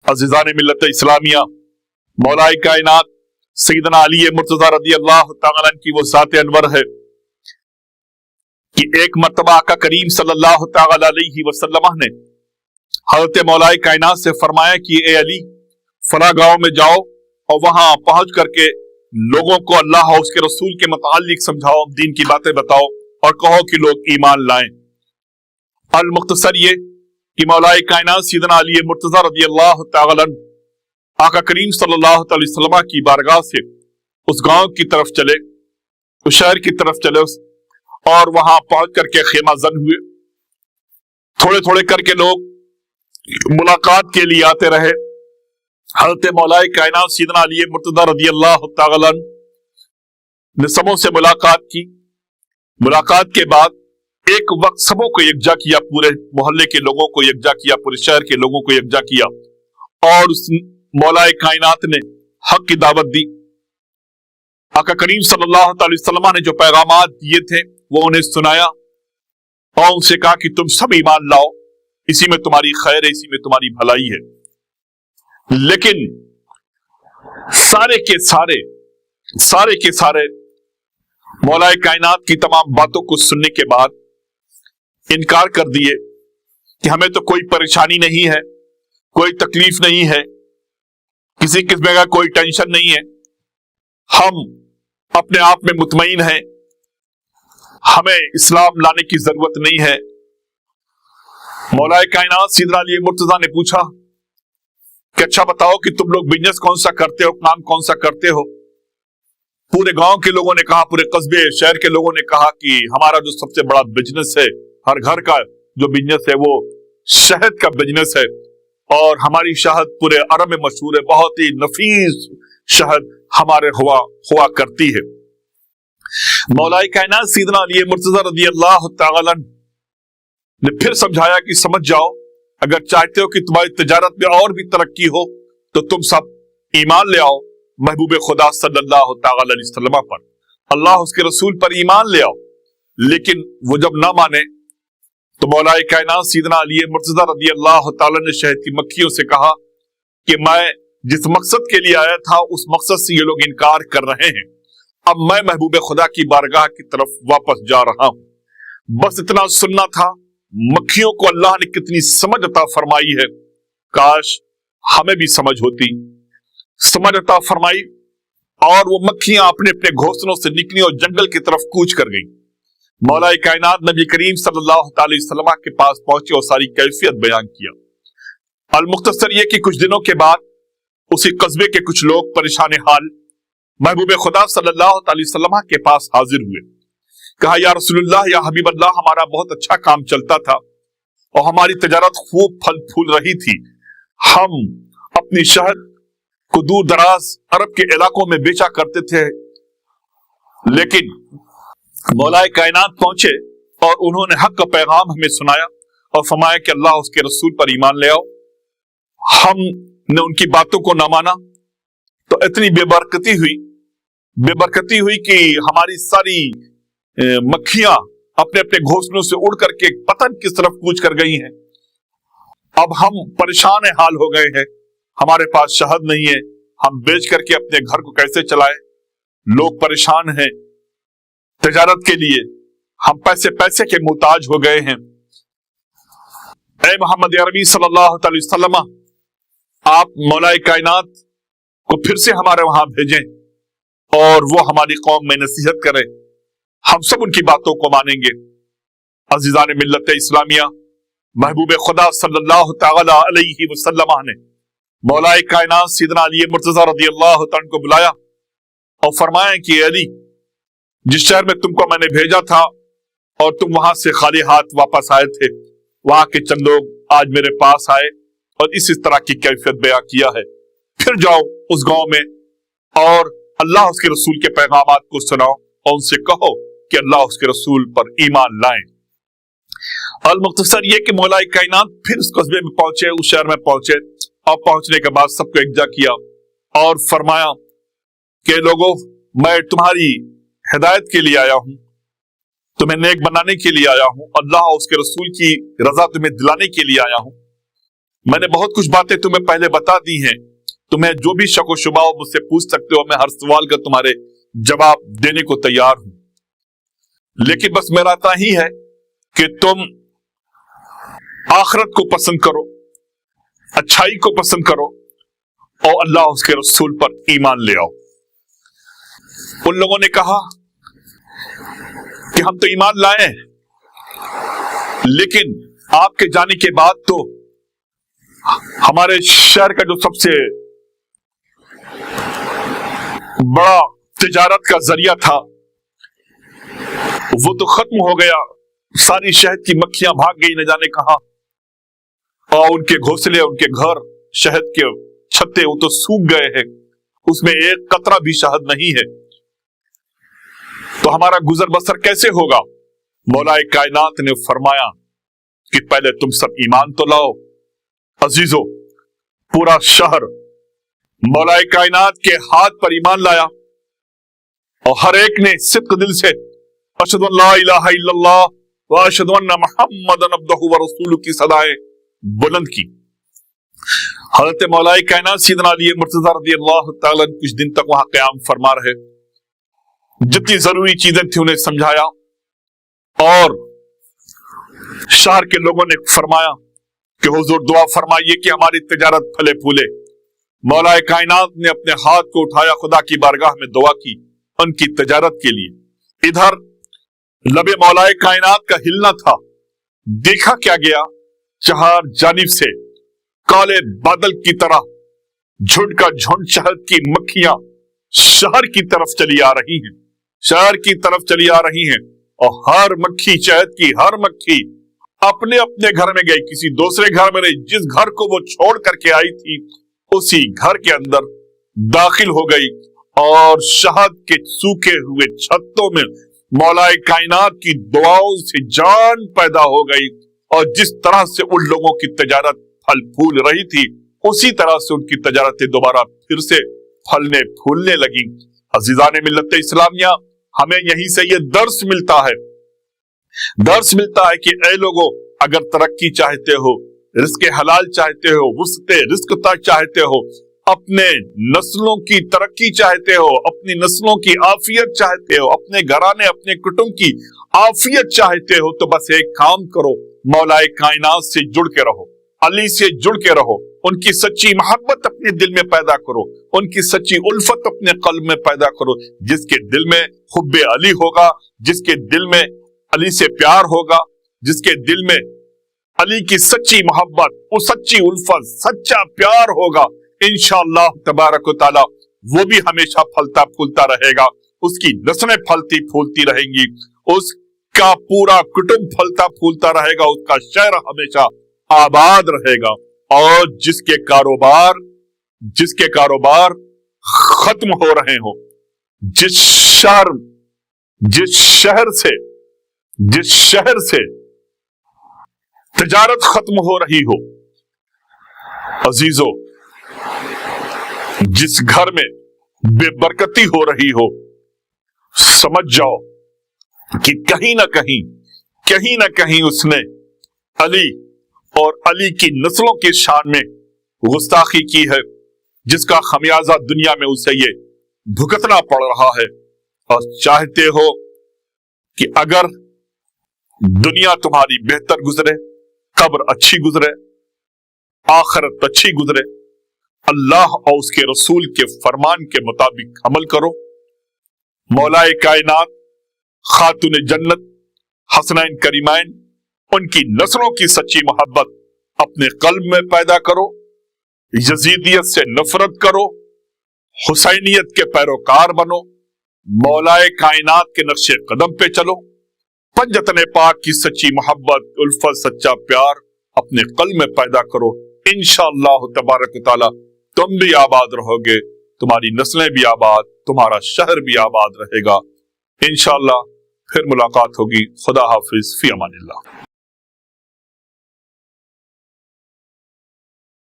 अज़ीज़ान मिल्लत इस्लामिया, मौलाए कायनात सैयदना अली मुर्तज़ा रज़ी अल्लाह तआला अन्हु की वो ज़ात अनवर है कि एक मर्तबा आका करीम सल्लल्लाहु तआला अलैहि वसल्लम ने हज़रत मौलाए कायनात से फरमाया कि ए अली, फला गांव में जाओ और वहां पहुंच करके लोगों को अल्लाह और उसके रसूल के मुतालिक समझाओ, दीन की बातें बताओ और कहो कि लोग ईमान लाएं। अल मुख्तसर ये कि मौलाए कायनात सैयदना अली मुर्तज़ा रज़ी अल्लाह तआला अन्हु आका करीम सल्लल्लाहु अलैहि वसल्लम की बारगाह से उस गांव की तरफ चले, उस शहर की तरफ चले और वहां पहुंच करके खेमा जन हुए। थोड़े थोड़े करके लोग मुलाकात के लिए आते रहे। हज़रत मौलाए कायनात सैयदना अली मुर्तज़ा रज़ी अल्लाह तआला अन्हु ने सबों से मुलाकात की। मुलाकात के बाद एक वक्त सबों को यकजा किया, पूरे मोहल्ले के लोगों को यकजा किया, पूरे शहर के लोगों को यकजा किया और उस मौलाए कायनात ने हक की दावत दी। आका करीम सल्लल्लाहु अलैहि वसल्लम ने जो पैगामात दिए थे वो उन्हें सुनाया और उनसे कहा कि तुम सब ईमान लाओ, इसी में तुम्हारी खैर है, इसी में तुम्हारी भलाई है। लेकिन सारे के सारे मौलाए कायनात की तमाम बातों को सुनने के बाद इनकार कर दिए कि हमें तो कोई परेशानी नहीं है, कोई तकलीफ नहीं है, किसी किस्म का कोई टेंशन नहीं है, हम अपने आप में मुतमईन हैं, हमें इस्लाम लाने की जरूरत नहीं है। मौलाए कायनात सैयदना अली मुर्तज़ा ने पूछा कि अच्छा बताओ कि तुम लोग बिजनेस कौन सा करते हो, काम कौन सा करते हो? पूरे गांव के लोगों ने कहा, पूरे कस्बे शहर के लोगों ने कहा कि हमारा जो सबसे बड़ा बिजनेस है, हर घर का जो बिजनेस है वो शहद का बिजनेस है और हमारी शहद पूरे अरब में मशहूर है, बहुत ही नफीस शहद हमारे हुआ करती है। मौलाए कायनात सैयदना अली मुर्तज़ा रज़ी अल्लाह तआला ने फिर समझाया कि समझ जाओ, अगर चाहते हो कि तुम्हारी तिजारत में और भी तरक्की हो तो तुम सब ईमान ले आओ महबूब खुदा सल्लल्लाहु तआला अलैहि वसल्लम पर, अल्लाह उसके रसूल पर ईमान ले आओ। लेकिन वो जब ना माने तो मौलाए कायनात सैयदना अली मुर्तज़ा रज़ी अल्लाह तआला ने शहद की मक्खियों से कहा कि मैं जिस मकसद के लिए आया था उस मकसद से ये लोग इनकार कर रहे हैं, अब मैं महबूब खुदा की बारगाह की तरफ वापस जा रहा हूं। बस इतना सुनना था। मक्खियों को अल्लाह ने कितनी समझ अता फरमाई है, काश हमें भी समझ होती। समझ अता फरमाई और वो मक्खियां अपने अपने घोंसलों से निकली और जंगल की तरफ कूच कर गई। मौलाए कायनात नबी करीम सल्लल्लाहु अलैहि वसल्लम के पास पहुंचे और सारी कैफियत बयान किया। अल मुख्तसर ये कि कुछ दिनों के बाद उसी कस्बे के कुछ लोग परेशान हाल महबूब खुदा सल्लल्लाहु अलैहि वसल्लम के पास हाजिर हुए। कहा, या रसूलुल्लाह, या हबीब अल्लाह, हमारा बहुत अच्छा काम चलता था और हमारी तिजारत खूब फल फूल रही थी। हम अपनी शहद को दूर दराज अरब के इलाकों में बेचा करते थे। लेकिन मौलाए कायनात पहुंचे और उन्होंने हक का पैगाम हमें सुनाया और फरमाया कि अल्लाह उसके रसूल पर ईमान ले आओ। हमने उनकी बातों को न माना तो इतनी बेबरकती हुई कि हमारी सारी मक्खियां अपने अपने घोंसलों से उड़ करके पता नहीं किस तरफ कूच कर गई हैं। अब हम परेशान हाल हो गए हैं, हमारे पास शहद नहीं है, हम बेच करके अपने घर को कैसे चलाएं? लोग परेशान हैं, तिजारत के लिए हम पैसे के मुताज हो गए हैं। ऐ मोहम्मद अरबी सल्लल्लाहु अलैहि वसल्लम, आप मौलाए कायनात को फिर से हमारे वहां भेजें और वो हमारी कौम में नसीहत करें, हम सब उनकी बातों को मानेंगे। अज़ीज़ान मिल्लत इस्लामिया, महबूब खुदा सल्लल्लाहु तआला अलैहि वसल्लम ने मौलाए कायनात सैयदना अली मुर्तज़ा रज़ी अल्लाह तआला को बुलाया और फरमाया कि अली, जिस शहर में तुमको मैंने भेजा था और तुम वहां से खाली हाथ वापस आए थे, वहां के चंद लोग आज मेरे पास आए और इस तरह की कैफियत बयां किया है। फिर जाओ उस गांव में और अल्लाह उसके रसूल के पैगामात को सुनाओ और उनसे कहो कि अल्लाह उसके रसूल पर ईमान लाएं। अल मुख्तसर ये कि मौलाए कायनात फिर उस कस्बे में पहुंचे, उस शहर में पहुंचे और पहुंचने के बाद सबको इकट्ठा किया और फरमाया कि लोगों, मैं तुम्हारी हिदायत के लिए आया हूं, तुम्हें नेक बनाने के लिए आया हूं, अल्लाह और उसके रसूल की रजा तुम्हें दिलाने के लिए आया हूं। मैंने बहुत कुछ बातें तुम्हें पहले बता दी हैं, तुम्हें जो भी शक व शुबा हो मुझसे पूछ सकते हो, मैं हर सवाल का तुम्हारे जवाब देने को तैयार हूं। लेकिन बस मेरा इतना ही है कि तुम आखिरत को पसंद करो, अच्छाई को पसंद करो और अल्लाह उसके रसूल पर ईमान ले आओ। उन लोगों ने कहा कि हम तो ईमान लाए हैं, लेकिन आपके जाने के बाद तो हमारे शहर का जो सबसे बड़ा तिजारत का जरिया था वो तो खत्म हो गया, सारी शहद की मक्खियां भाग गई न जाने कहां, और उनके घोंसले, उनके घर, शहद के छत्ते वो तो सूख गए हैं, उसमें एक कतरा भी शहद नहीं है। तो हमारा गुजर बसर कैसे होगा? मौलाए कायनात ने फरमाया कि पहले तुम सब ईमान तो लाओ। अजीजों, पूरा शहर मौलाए कायनात के हाथ पर ईमान लाया और हर एक ने सिद्क दिल से अशहदु अल्ला इलाहा इल्लल्लाह व अशहदु अन्ना मुहम्मदन अब्दुहु व रसूलुहु की सदाएं बुलंद की। हजरत मौलाए कायनात सैयदना अली मुर्तजा रज़ियल्लाहु तआला अन्हु कुछ दिन तक वहां क़याम फरमा रहे। जितनी जरूरी चीजें थी उन्हें समझाया और शहर के लोगों ने फरमाया कि हुजूर दुआ फरमाइए कि हमारी तिजारत फले फूले। मौलाए कायनात ने अपने हाथ को उठाया, खुदा की बारगाह में दुआ की उनकी तिजारत के लिए। इधर लबे मौलाए कायनात का हिलना था। देखा क्या गया, चार जानिब से काले बादल की तरह झुंड का झुंड शहद की मक्खियां शहर की तरफ चली आ रही हैं, शहर की तरफ चली आ रही हैं, और हर मक्खी, शहद की हर मक्खी अपने अपने घर में गई, किसी दूसरे घर में नहीं। जिस घर को वो छोड़ करके आई थी उसी घर के अंदर दाखिल हो गई और शहद के सूखे हुए छत्तों में मौलाए कायनात की दुआओं से जान पैदा हो गई, और जिस तरह से उन लोगों की तजारत फल फूल रही थी उसी तरह से उनकी तजारतें दोबारा फिर से फलने फूलने लगी। अजीजान मिल्लत इस्लामिया, हमें यहीं से ये दर्स मिलता है कि ऐ लोगों, अगर तरक्की चाहते हो, रिस्क हलाल चाहते हो, वुसअत रिस्क चाहते हो, अपने नस्लों की तरक्की चाहते हो, अपनी नस्लों की आफियत चाहते हो, अपने घराने, अपने कुटुंब की आफियत चाहते हो, तो बस एक काम करो, मौलाए कायनात से जुड़ के रहो, अली से जुड़ के रहो, उनकी सच्ची मोहब्बत अपने दिल में पैदा करो, उनकी सच्ची उल्फत अपने कल्ब में पैदा करो। जिसके दिल में हुब्बे अली होगा, जिसके दिल में अली से प्यार होगा, जिसके दिल में अली की सच्ची मोहब्बत, वो सच्ची उल्फत, सच्चा प्यार होगा, इंशाअल्लाह तबारक व तआला वो भी हमेशा फलता फूलता रहेगा, उसकी नस्लें फलती फूलती रहेंगी, उसका पूरा कुटुंब फलता फूलता रहेगा, उसका शहर हमेशा आबाद रहेगा। और जिसके कारोबार खत्म हो रहे हो, जिस शहर से तिजारत खत्म हो रही हो, अजीजों, जिस घर में बेबरकती हो रही हो, समझ जाओ कि कहीं ना कहीं उसने अली और अली की नस्लों की शान में गुस्ताखी की है, जिसका खमियाजा दुनिया में उसे ये भुगतना पड़ रहा है। और चाहते हो कि अगर दुनिया तुम्हारी बेहतर गुजरे, कब्र अच्छी गुजरे, आखिरत अच्छी गुजरे, अल्लाह और उसके रसूल के फरमान के मुताबिक अमल करो। मौलाए कायनात, खातून जन्नत, हसनैन करीमैन, उनकी नस्लों की सच्ची मोहब्बत अपने कल्ब में पैदा करो, यजीदियत से नफरत करो, हुसैनियत के पैरोकार बनो, मौलाए कायनात के नक्शे कदम पे चलो, पंजतन पाक की सच्ची मोहब्बत, उल्फत, सच्चा प्यार अपने कल्ब में पैदा करो। इंशाअल्लाह तबारक व तआला तुम भी आबाद रहोगे, तुम्हारी नस्लें भी आबाद, तुम्हारा शहर भी आबाद रहेगा। इंशाअल्लाह फिर मुलाकात होगी। खुदा हाफिज, फी अमानिल्लाह।